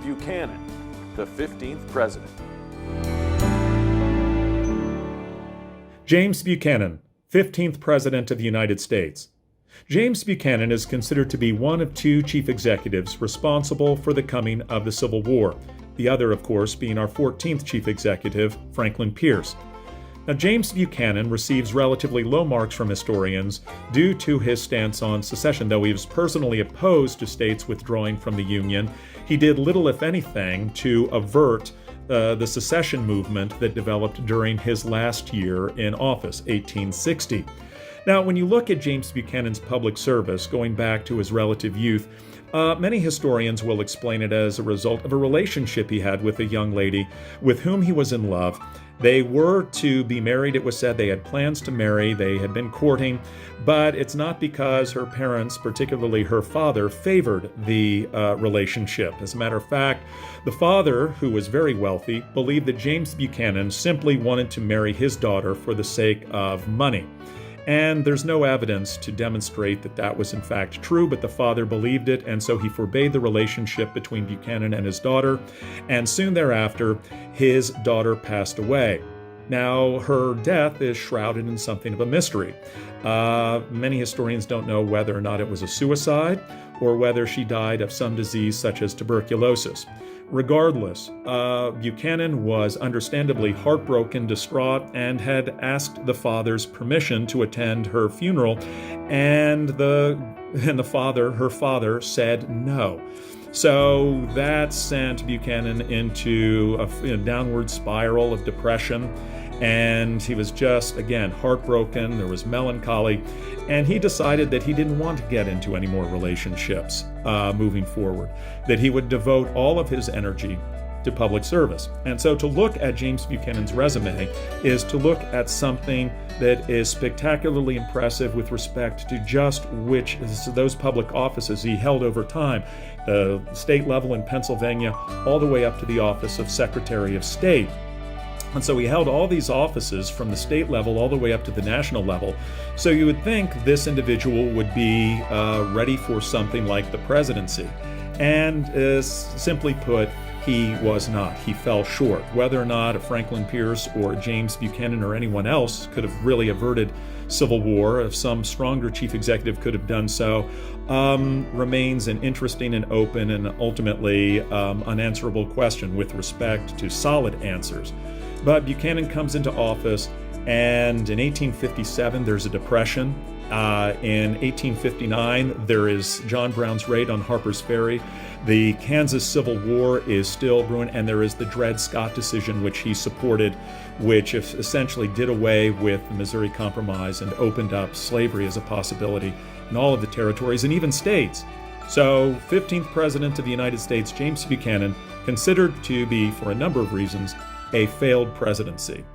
Buchanan, the 15th president. James Buchanan, 15th President of the United States. James Buchanan is considered to be one of two chief executives responsible for the coming of the Civil War, the other, of course, being our 14th chief executive, Franklin Pierce. Now, James Buchanan receives relatively low marks from historians due to his stance on secession. Though he was personally opposed to states withdrawing from the Union, he did little, if anything, to avert the secession movement that developed during his last year in office, 1860. Now, when you look at James Buchanan's public service, going back to his relative youth, many historians will explain it as a result of a relationship he had with a young lady with whom he was in love. They were to be married, it was said. They had plans to marry, they had been courting, but it's not because her parents, particularly her father, favored the relationship. As a matter of fact, the father, who was very wealthy, believed that James Buchanan simply wanted to marry his daughter for the sake of money. And there's no evidence to demonstrate that that was in fact true, but the father believed it, and so he forbade the relationship between Buchanan and his daughter, and soon thereafter, his daughter passed away. Now, her death is shrouded in something of a mystery. Many historians don't know whether or not it was a suicide, or whether she died of some disease such as tuberculosis. Regardless, Buchanan was understandably heartbroken, distraught, and had asked the father's permission to attend her funeral, and her father said no. So that sent Buchanan into a downward spiral of depression, and he was just, again, heartbroken. There was melancholy, and he decided that he didn't want to get into any more relationships moving forward, that he would devote all of his energy to public service. And so to look at James Buchanan's resume is to look at something that is spectacularly impressive with respect to just those public offices he held over time, the state level in Pennsylvania, all the way up to the office of Secretary of State. And so he held all these offices from the state level all the way up to the national level. So you would think this individual would be ready for something like the presidency. And simply put, he was not. He fell short. Whether or not a Franklin Pierce or James Buchanan or anyone else could have really averted civil war, if some stronger chief executive could have done so, remains an interesting and open and ultimately unanswerable question with respect to solid answers. But Buchanan comes into office, and in 1857, there's a depression. In 1859, there is John Brown's raid on Harper's Ferry. The Kansas Civil War is still brewing, and there is the Dred Scott decision, which he supported, which essentially did away with the Missouri Compromise and opened up slavery as a possibility in all of the territories and even states. So, 15th President of the United States, James Buchanan, considered to be, for a number of reasons, a failed presidency.